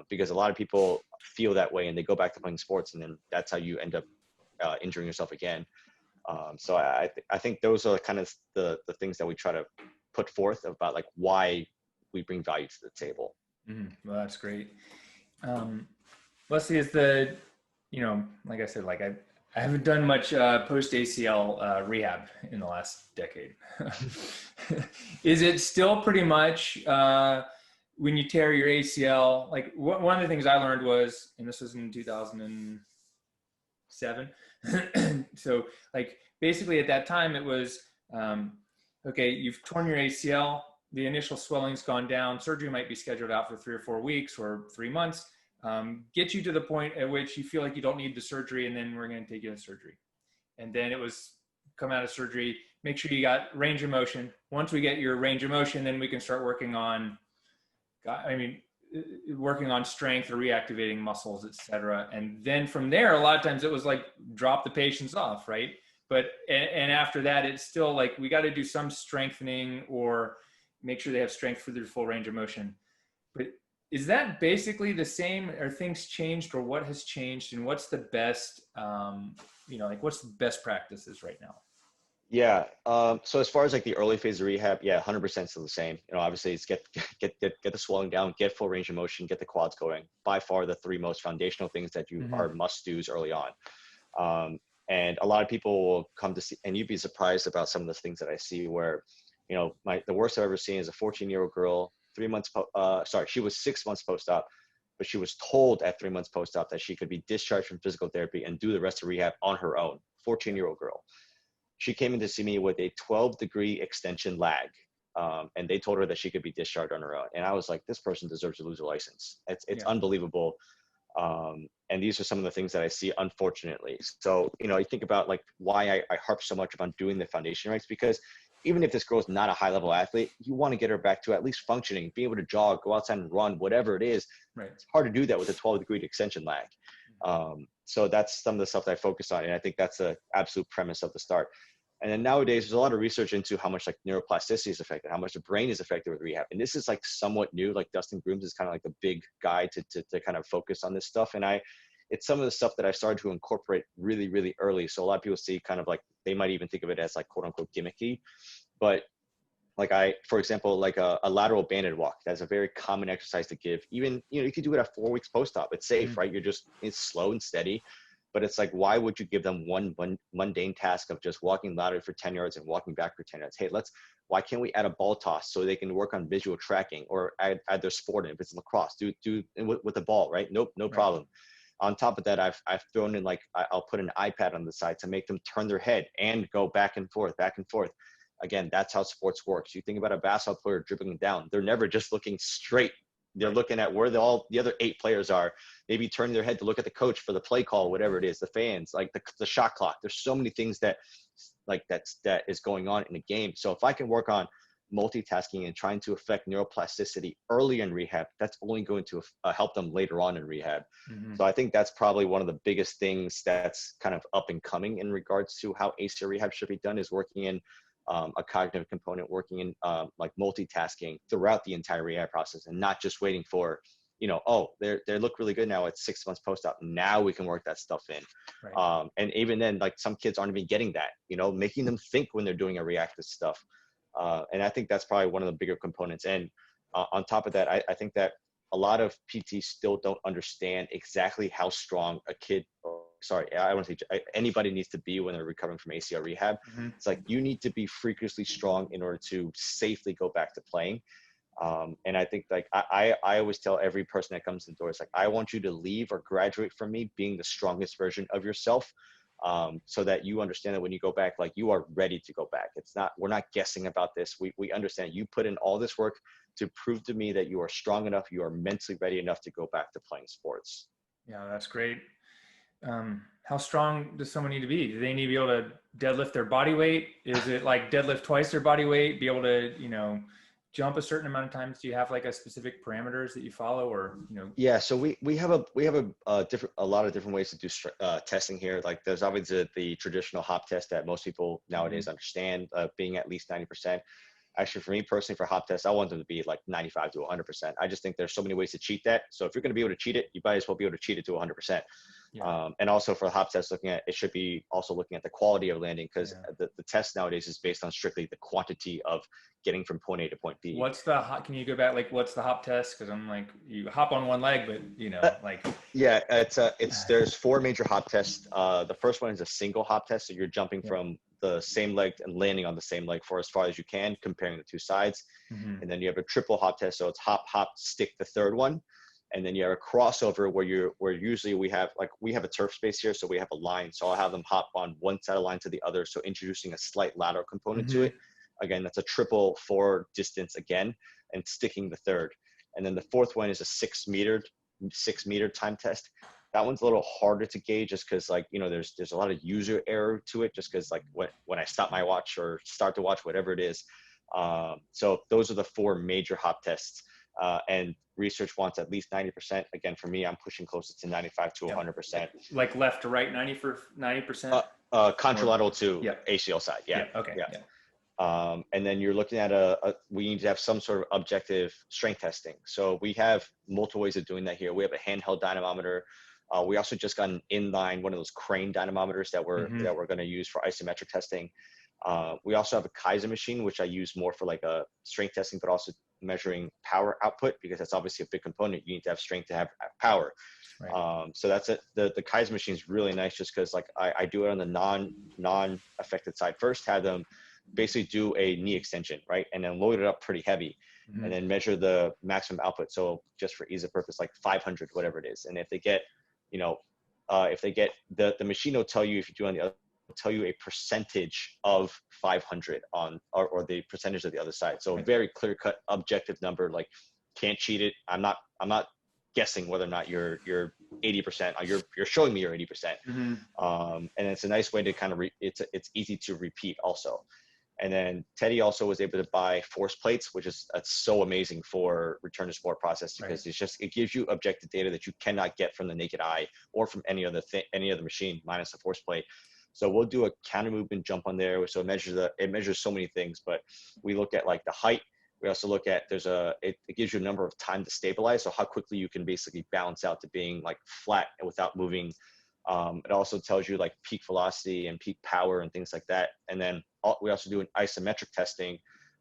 Because a lot of people feel that way and they go back to playing sports, and then that's how you end up injuring yourself again. So I think those are kind of the things that we try to put forth about like why we bring value to the table. Well, that's great. Leslie, is like I said, like I haven't done much post ACL rehab in the last decade. Is it still pretty much when you tear your ACL? Like one of the things I learned was, and this was in 2007. So like basically at that time it was, okay, you've torn your ACL, the initial swelling's gone down, surgery might be scheduled out for 3 or 4 weeks or 3 months. Get you to the point at which you feel like you don't need the surgery, and then we're going to take you to surgery. And then it was come out of surgery, make sure you got range of motion. Once we get your range of motion, then we can start working on strength or reactivating muscles, etc. And then from there, a lot of times it was like drop the patients off, right? But and after that, it's still like we got to do some strengthening or make sure they have strength for their full range of motion. But is that basically the same? Are things changed, or what has changed, and what's the best, what's the best practices right now? Yeah. So as far as like the early phase of rehab, yeah, 100% still the same. Obviously it's get the swelling down, get full range of motion, get the quads going. By far the 3 most foundational things that you are must-dos early on. And a lot of people will come to see, and you'd be surprised about some of the things that I see where, the worst I've ever seen is a 14-year-old girl, she was 6 months post-op, but she was told at 3 months post-op that she could be discharged from physical therapy and do the rest of rehab on her own. 14-year-old girl. She came in to see me with a 12-degree extension lag, and they told her that she could be discharged on her own. And I was like, this person deserves to lose her license. It's unbelievable. And these are some of the things that I see, unfortunately. So, you think about like why I harp so much about doing the foundation rights, because even if this girl's not a high level athlete, you want to get her back to at least functioning, be able to jog, go outside and run, whatever it is. Right. It's hard to do that with a 12-degree extension lag. So that's some of the stuff that I focus on. And I think that's the absolute premise of the start. And then nowadays, there's a lot of research into how much like neuroplasticity is affected, how much the brain is affected with rehab. And this is like somewhat new. Like Dustin Grooms is kind of like the big guy to kind of focus on this stuff. And it's some of the stuff that I started to incorporate really, really early. So a lot of people see kind of like, they might even think of it as like quote unquote gimmicky, but like for example, like a lateral banded walk, that's a very common exercise to give. Even, you could do it at 4 weeks post-op. It's safe, right? It's slow and steady, but it's like, why would you give them one mundane task of just walking laterally for 10 yards and walking back for 10 yards? Hey, why can't we add a ball toss so they can work on visual tracking, or add their sport in? If it's lacrosse, do with the ball, right? Nope, no problem. On top of that, I've thrown in like, I'll put an iPad on the side to make them turn their head and go back and forth. Again, that's how sports works. You think about a basketball player dribbling down. They're never just looking straight. They're looking at where all the other 8 players are, maybe turning their head to look at the coach for the play call, whatever it is, the fans, like the shot clock. There's so many things that is going on in the game. So if I can work on multitasking and trying to affect neuroplasticity early in rehab, that's only going to help them later on in rehab. So I think that's probably one of the biggest things that's kind of up and coming in regards to how ACL rehab should be done, is working in a cognitive component, working in like multitasking throughout the entire rehab process, and not just waiting for, they look really good now at 6 months post-op. Now we can work that stuff in. Right. And even then, like some kids aren't even getting that, making them think when they're doing a reactive stuff. And I think that's probably one of the bigger components. And on top of that, I think that a lot of PTs still don't understand exactly how strong a kid, I want to say anybody needs to be when they're recovering from ACL rehab. It's like, you need to be freakishly strong in order to safely go back to playing. And I think like, I always tell every person that comes in the door, it's like, I want you to leave or graduate from me being the strongest version of yourself. So that you understand that when you go back, like, you are ready to go back. We're not guessing about this. We understand you put in all this work to prove to me that you are strong enough, you are mentally ready enough to go back to playing sports. Yeah, that's great. How strong does someone need to be? Do they need to be able to deadlift their body weight? Is it like deadlift twice their body weight, be able to, jump a certain amount of times? Do you have like a specific parameters that you follow, or, Yeah, so we have a lot of different ways to do testing here. Like, there's obviously the traditional hop test that most people nowadays understand, being at least 90%. Actually, for me personally, for hop tests, I want them to be like 95 to 100%. I just think there's so many ways to cheat that. So if you're going to be able to cheat it, you might as well be able to cheat it to 100%. Yeah. And also for the hop test, it should be also looking at the quality of landing, because the test nowadays is based on strictly the quantity of getting from point A to point B. Can you go back? Like, what's the hop test? Because I'm like, you hop on one leg, but like. Yeah, there's 4 major hop tests. The first one is a single hop test. So you're jumping from the same leg and landing on the same leg for as far as you can, comparing the 2 sides. And then you have a triple hop test. So it's hop, hop, stick the third one. And then you have a crossover where usually we have a turf space here. So we have a line. So I'll have them hop on one side of the line to the other. So introducing a slight lateral component to it. Again, that's a triple forward distance again, and sticking the third. And then the fourth one is a 6 meter time test. That one's a little harder to gauge, just because there's a lot of user error to it, just because when I stop my watch or start to watch, whatever it is. So those are the 4 major hop tests. And research wants at least 90%. Again, for me, I'm pushing closer to 95 to 100%. Like left to right, 90%? Contralateral to ACL side. Yeah. Okay. Yeah. And then you're looking at we need to have some sort of objective strength testing. So we have multiple ways of doing that here. We have a handheld dynamometer. We also just got an inline, one of those crane dynamometers that we're going to use for isometric testing. We also have a Kaiser machine, which I use more for like a strength testing, but also measuring power output, because that's obviously a big component. You need to have strength to have power. Right. So that's it. The Kaiser machine is really nice, just because like I do it on the non-affected side first, have them basically do a knee extension, right? And then load it up pretty heavy, and then measure the maximum output. So just for ease of purpose, like 500, whatever it is. And if they get, the machine will tell you, if you do on the other, tell you a percentage of 500 on, or the percentage of the other side. So a very clear cut objective number, like, can't cheat it. I'm not guessing whether or not you're 80%, or you're showing me you're 80%. And it's a nice way to kind of, it's easy to repeat also. And then Teddy also was able to buy force plates, which is so amazing for return to sport process because it gives you objective data that you cannot get from the naked eye or from any other machine minus a force plate. So we'll do a counter movement jump on there. So it measures so many things, but we look at like the height. We also look at it gives you a number of time to stabilize. So how quickly you can basically balance out to being like flat and without moving. It also tells you like peak velocity and peak power and things like that. And then we also do an isometric testing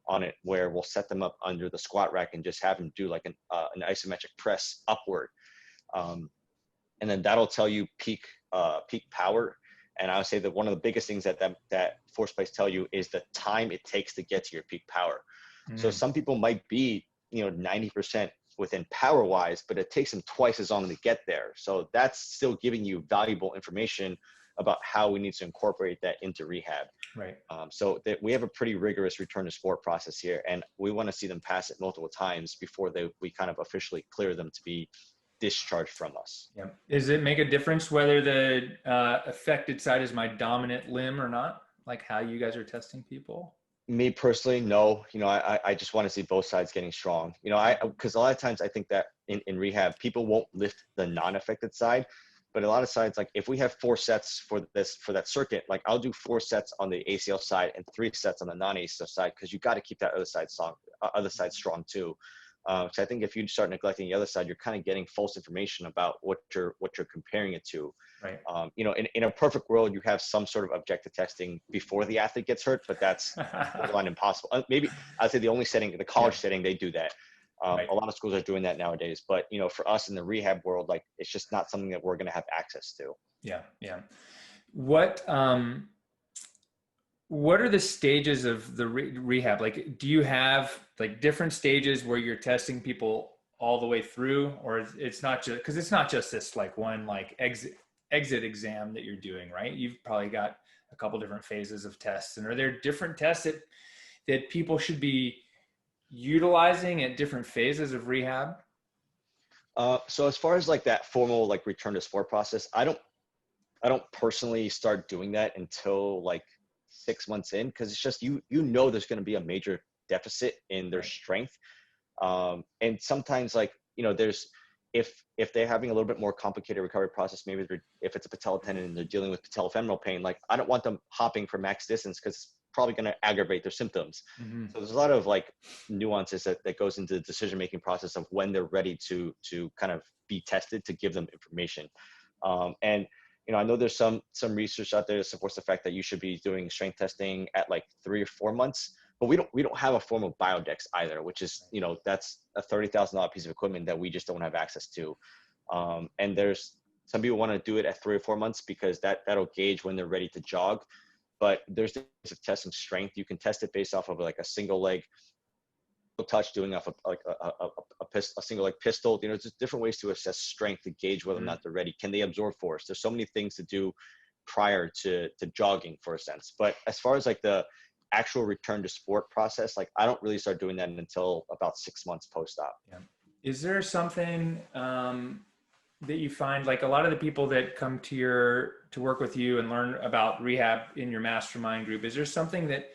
on it where we'll set them up under the squat rack and just have them do like an isometric press upward. And then that'll tell you peak power. And I would say that one of the biggest things that force plates tell you is the time it takes to get to your peak power. So some people might be, 90% within power wise, but it takes them twice as long to get there. So that's still giving you valuable information about how we need to incorporate that into rehab. Right. So that we have a pretty rigorous return to sport process here, and we want to see them pass it multiple times before we kind of officially clear them to be discharged from us. Yeah. Does it make a difference whether the affected side is my dominant limb or not? Like how you guys are testing people? Me personally, no. I just want to see both sides getting strong. Because a lot of times I think that in rehab, people won't lift the non-affected side, but a lot of sides, like if we have 4 sets for that circuit, like I'll do 4 sets on the ACL side and 3 sets on the non-ACL side because you got to keep that other side strong too. So I think if you start neglecting the other side, you're kind of getting false information about what you're comparing it to. Right. In a perfect world, you have some sort of objective testing before the athlete gets hurt, but that's borderline impossible. Maybe I'd say the only setting, the college setting, they do that. Right. A lot of schools are doing that nowadays, but for us in the rehab world, like it's just not something that we're going to have access to. Yeah. Yeah. What are the stages of the rehab? Like, do you have like different stages where you're testing people all the way through, or it's not just, because it's not just this like one like exit exam that you're doing, right? You've probably got a couple different phases of tests, and are there different tests that people should be utilizing at different phases of rehab? So as far as like that formal like return to sport process, I don't personally start doing that until like 6 months in, because it's just there's going to be a major deficit in their strength, and sometimes like there's if they're having a little bit more complicated recovery process, maybe if it's a patella tendon and they're dealing with patellofemoral pain, like I don't want them hopping for max distance because it's probably going to aggravate their symptoms. Mm-hmm. So there's a lot of like nuances that goes into the decision making process of when they're ready to kind of be tested to give them information. And I know there's some research out there that supports the fact that you should be doing strength testing at like 3 or 4 months, but we don't have a formal biodex either, which is, that's a $30,000 piece of equipment that we just don't have access to. And there's some people want to do it at 3 or 4 months because that'll gauge when they're ready to jog. But there's ways of testing strength. You can test it based off of like a single leg touch, doing off of like a single leg pistol. There's just different ways to assess strength to gauge whether or not they're ready. Can they absorb force? There's so many things to do prior to jogging, for a sense. But as far as like the actual return to sport process, like I don't really start doing that until about 6 months post-op. Yeah. Is there something that you find, like a lot of the people that come to work with you and learn about rehab in your mastermind group, is there something that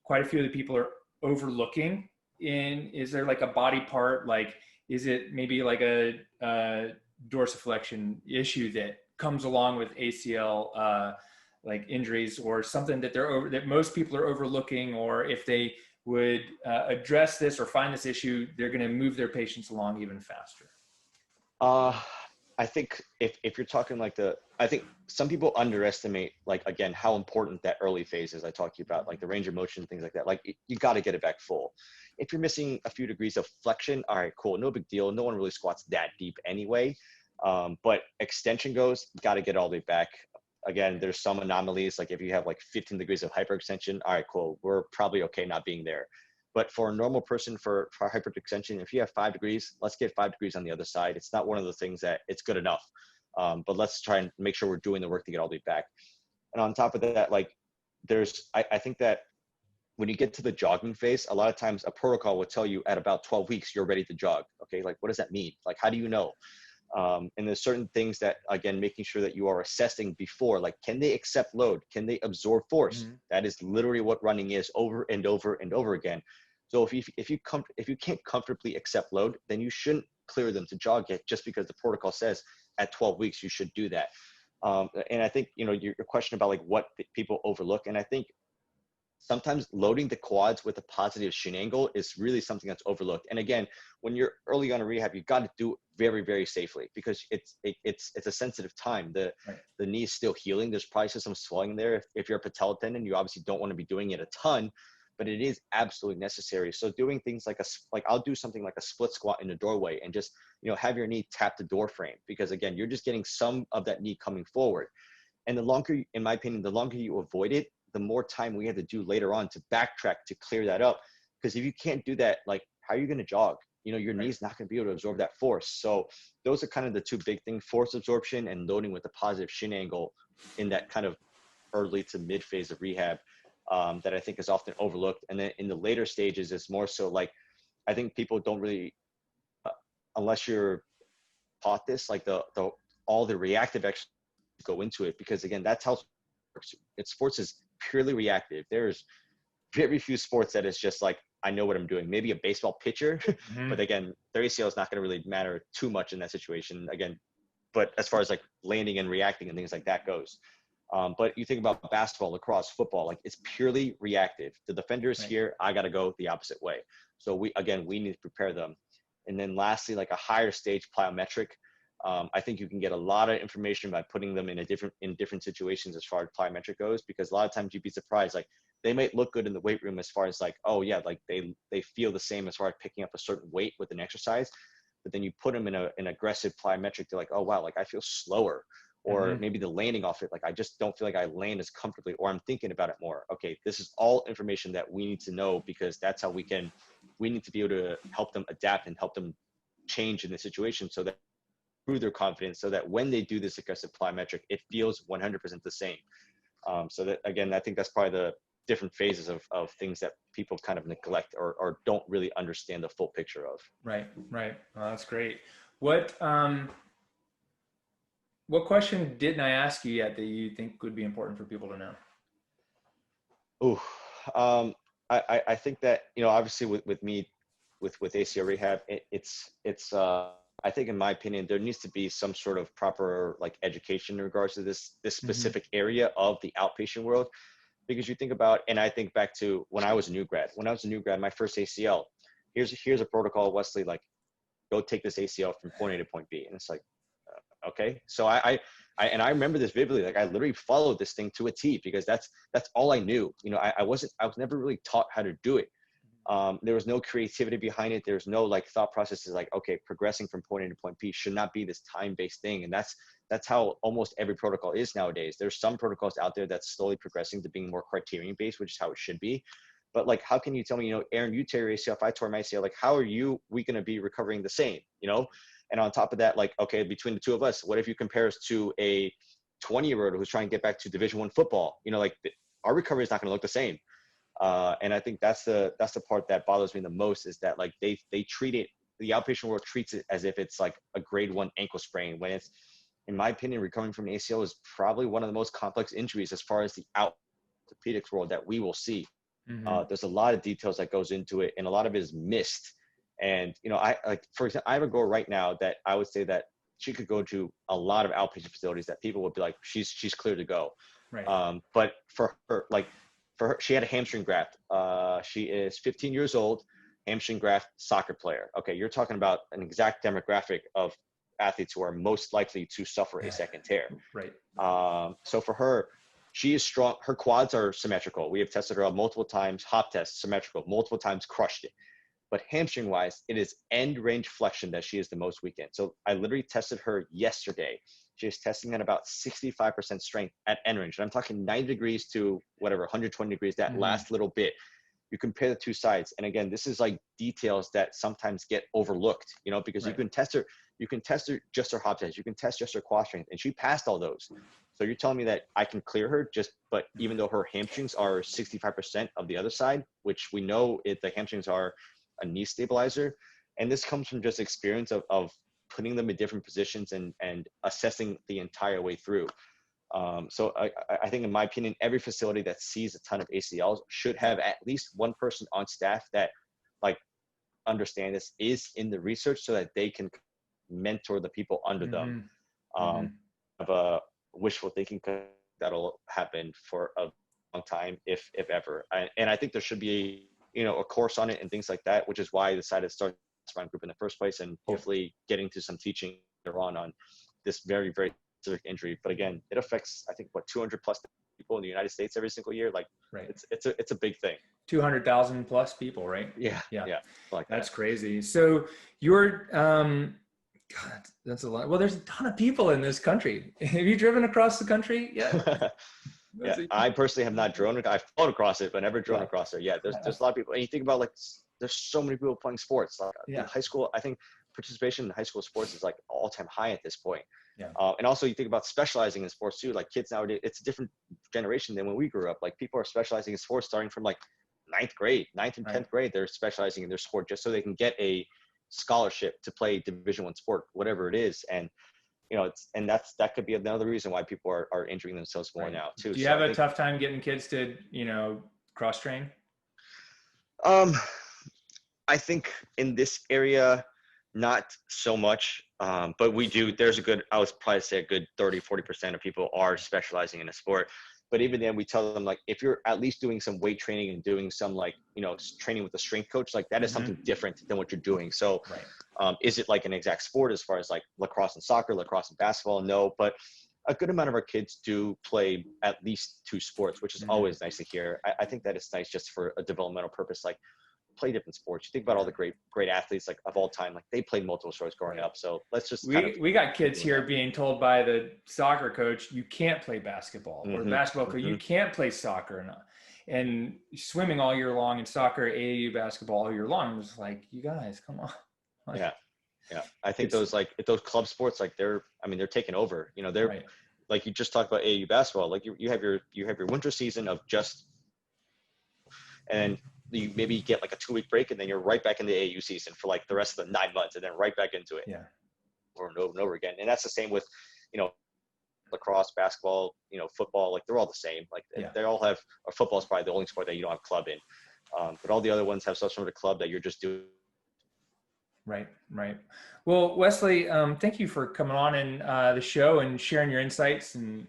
quite a few of the people are overlooking? Is there like a body part, like is it maybe like a dorsiflexion issue that comes along with ACL like injuries, or something that most people are overlooking, or if they would address this or find this issue, they're going to move their patients along even faster? I think if you're talking like I think some people underestimate, like, again, how important that early phase is. I talked to you about like the range of motion, things like that. Like you got to get it back full. If you're missing a few degrees of flexion, all right, cool. No big deal. No one really squats that deep anyway. But extension goes, got to get all the way back. Again, there's some anomalies. Like if you have like 15 degrees of hyperextension, all right, cool. We're probably okay not being there. But for a normal person, for hyperextension, if you have 5 degrees, let's get 5 degrees on the other side. It's not one of the things that it's good enough. But let's try and make sure we're doing the work to get all the way back. And on top of that, like I think that when you get to the jogging phase, a lot of times a protocol will tell you at about 12 weeks, you're ready to jog. Okay. Like, what does that mean? Like, how do you know? And there's certain things that, again, making sure that you are assessing before, like, can they accept load? Can they absorb force? Mm-hmm. That is literally what running is, over and over and over again. So if you can't comfortably accept load, then you shouldn't clear them to jog yet, just because the protocol says at 12 weeks you should do that. And I think, your question about like what people overlook, and I think sometimes loading the quads with a positive shin angle is really something that's overlooked. And again, when you're early on in rehab, you got to do it very, very safely, because it's a sensitive time. The knee is still healing. There's probably still some swelling there. If you're a patella tendon, you obviously don't want to be doing it a ton, but it is absolutely necessary. So doing things like I'll do something like a split squat in the doorway and just, have your knee tap the door frame, because again, you're just getting some of that knee coming forward. And the longer, in my opinion, the longer you avoid it, the more time we have to do later on to backtrack to clear that up. Because if you can't do that, like, how are you going to jog? Your knee's not going to be able to absorb that force. So those are kind of the two big things: force absorption and loading with a positive shin angle in that kind of early to mid phase of rehab, that I think is often overlooked. And then in the later stages, it's more so like, I think people don't really, unless you're taught this, like all the reactive exercises go into it, because again, that's how sports is purely reactive. There's very few sports that is just like, I know what I'm doing. Maybe a baseball pitcher, Mm-hmm. but again, their ACL is not going to really matter too much in that situation. Again, but as far as like landing and reacting and things like that goes, but you think about basketball, lacrosse, football, like it's purely reactive. The defender's here, I got to go the opposite way. So we need to prepare them. And then lastly, like a higher stage plyometric. I think you can get a lot of information by putting them in different situations as far as plyometric goes, because a lot of times you'd be surprised, like they might look good in the weight room as far as like, oh yeah, like they feel the same as far as picking up a certain weight with an exercise, but then you put them in an aggressive plyometric, they're like, oh wow, like I feel slower, or maybe the landing off it, like I just don't feel like I land as comfortably, or I'm thinking about it more. Okay, this is all information that we need to know, because that's how we need to be able to help them adapt and help them change in the situation, so that through their confidence, so that when they do this aggressive plyometric, it feels 100% the same. So that, again, I think that's probably the different phases of things that people kind of neglect or don't really understand the full picture of. Right. Well, that's great. What question didn't I ask you yet that you think would be important for people to know? I think that, obviously with me, with ACL Rehab, it's I think, in my opinion, there needs to be some sort of proper like education in regards to this specific area of the outpatient world. Because you think about, and I think back to when I was a new grad, my first ACL, here's a protocol, Wesley, like, go take this ACL from point A to point B. And it's like, okay. So I remember this vividly. Like, I literally followed this thing to a T, because that's all I knew. I was never really taught how to do it. There was no creativity behind it. There's no like thought processes like, okay, progressing from point A to point B should not be this time-based thing. And that's how almost every protocol is nowadays. There's some protocols out there that's slowly progressing to being more criterion-based, which is how it should be. But like, how can you tell me, Aaron, you tear your ACL, if I tore my ACL, like, how are we going to be recovering the same, And on top of that, like, okay, between the two of us, what if you compare us to a 20-year-old who's trying to get back to Division I football? Like, our recovery is not going to look the same. And I think that's the part that bothers me the most, is that like they treat it, the outpatient world treats it as if it's like a grade 1 ankle sprain, when it's, in my opinion, recovering from an ACL is probably one of the most complex injuries as far as the orthopedics world that we will see. There's a lot of details that goes into it, and a lot of it is missed. And I, like, for example, I have a girl right now that I would say that she could go to a lot of outpatient facilities that people would be like, she's clear to go. Right. But for her, she had a hamstring graft. She is 15 years old, hamstring graft, soccer player. Okay, you're talking about an exact demographic of athletes who are most likely to suffer a second tear. Right. So for her, she is strong. Her quads are symmetrical. We have tested her out multiple times, hop test, symmetrical, multiple times, crushed it. But hamstring wise, it is end range flexion that she is the most weak in. So I literally tested her yesterday. She is testing at about 65% strength at end range. And I'm talking 90 degrees to whatever, 120 degrees, that last little bit. You compare the two sides. And again, this is like details that sometimes get overlooked, because you can test her just her hop test. You can test just her quad strength, and she passed all those. So you're telling me that I can clear her but even though her hamstrings are 65% of the other side, which we know the hamstrings are a knee stabilizer. And this comes from just experience of putting them in different positions and assessing the entire way through. So I think, in my opinion, every facility that sees a ton of ACLs should have at least one person on staff that like understand this, is in the research, so that they can mentor the people under them. Of a wishful thinking, that'll happen for a long time, if ever. And I think there should be a course on it and things like that, which is why I decided to start this group in the first place, and hopefully getting to some teaching later on this very, very specific injury. But again, it affects, I think, 200 plus people in the United States every single year. Like, it's a big thing. 200,000 plus people, right? Yeah. Like that's crazy. So you're, God, that's a lot. Well, there's a ton of people in this country. Have you driven across the country yet? Yeah, I personally have not driven. I've flown across it, but never driven across there. Yeah, there's a lot of people. And you think about, like, there's so many people playing sports. Like in high school, I think participation in high school sports is like all-time high at this point. And also you think about specializing in sports too. Like kids nowadays, it's a different generation than when we grew up. Like people are specializing in sports starting from like ninth and 10th grade. They're specializing in their sport just so they can get a scholarship to play Division I sport, whatever it is. And that could be another reason why people are injuring themselves more now too. Do you have a tough time getting kids to cross train? I think in this area, not so much, but we do. I would probably say a good 30-40% of people are specializing in a sport. But even then, we tell them, like, if you're at least doing some weight training and doing some, like, training with a strength coach, like that is something different than what you're doing. So is it like an exact sport as far as like lacrosse and soccer, lacrosse and basketball? No, but a good amount of our kids do play at least 2 sports, which is always nice to hear. I think that it's nice just for a developmental purpose, like play different sports. You think about all the great athletes, like, of all time, like they played multiple sports growing up. So let's just we got kids here being told by the soccer coach, you can't play basketball, or the basketball coach, you can't play soccer, and swimming all year long, and soccer, AAU basketball all year long. It was like, you guys, come on. Like, yeah. I think those club sports, like they're taking over. They're like, you just talked about AAU basketball. Like you have your winter season of just, and you maybe get like a 2-week break, and then you're right back in the AAU season for like the rest of the 9 months, and then right back into it over and over and over again. And that's the same with, lacrosse, basketball, football, like they're all the same. Like they all have, or football is probably the only sport that you don't have club in. But all the other ones have some sort of club that you're just doing. Right. Well, Wesley, thank you for coming on in the show and sharing your insights and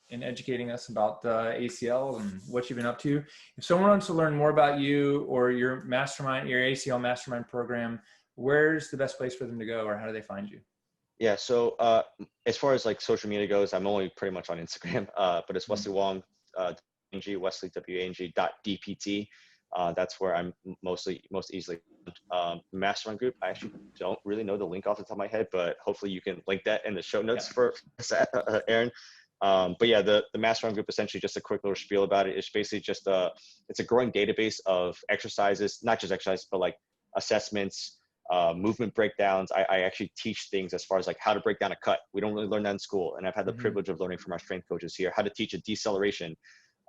educating us about the ACL and what you've been up to. If someone wants to learn more about you or your mastermind, your ACL mastermind program, where's the best place for them to go, or how do they find you? Yeah. So as far as like social media goes, I'm only pretty much on Instagram, but it's Wesley Wang, Wesley WANG.DPT. That's where I'm most easily. Mastermind group, I actually don't really know the link off the top of my head, but hopefully you can link that in the show notes for Aaron. But yeah, the mastermind group, essentially, just a quick little spiel about it. It's basically just it's a growing database of exercises, not just exercises, but like assessments, movement breakdowns. I actually teach things as far as like how to break down a cut. We don't really learn that in school, and I've had the privilege of learning from our strength coaches here how to teach a deceleration,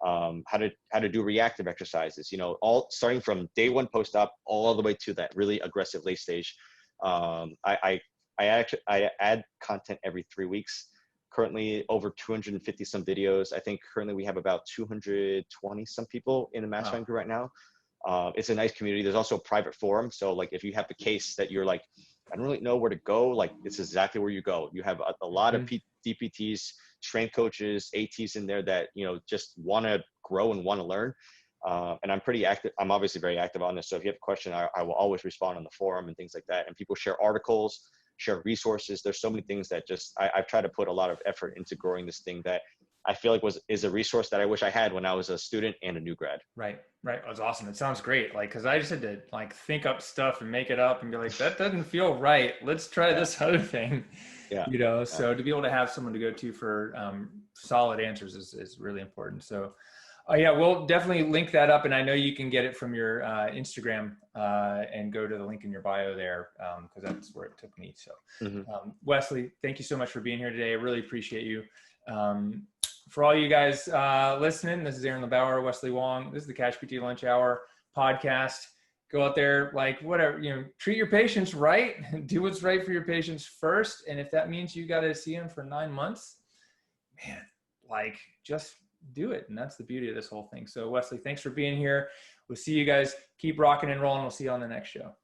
how to do reactive exercises, all starting from day 1 post-op all the way to that really aggressive late stage. I add content every 3 weeks. Currently over 250 some videos. I think currently we have about 220 some people in the mastermind group right now. It's a nice community. There's also a private forum. So like, if you have the case that you're like, I don't really know where to go, like it's exactly where you go. You have a lot of DPTs, strength coaches, ATs in there that, just want to grow and want to learn. And I'm pretty active. I'm obviously very active on this. So if you have a question, I will always respond on the forum and things like that. And people share articles, share resources. There's so many things that just, I've tried to put a lot of effort into growing this thing that I feel like is a resource that I wish I had when I was a student and a new grad. Right. That's awesome. It sounds great. Like, cause I just had to like think up stuff and make it up and be like, that doesn't feel right. Let's try this other thing. So to be able to have someone to go to for solid answers is really important. So we'll definitely link that up. And I know you can get it from your Instagram and go to the link in your bio there because that's where it took me. So Wesley, thank you so much for being here today. I really appreciate you. For all you guys listening, this is Aaron LeBauer, Wesley Wang. This is the Cash PT Lunch Hour podcast. go out there, like whatever, treat your patients right, do what's right for your patients first. And if that means you got to see them for 9 months, man, like just do it. And that's the beauty of this whole thing. So Wesley, thanks for being here. We'll see you guys. Keep rocking and rolling. We'll see you on the next show.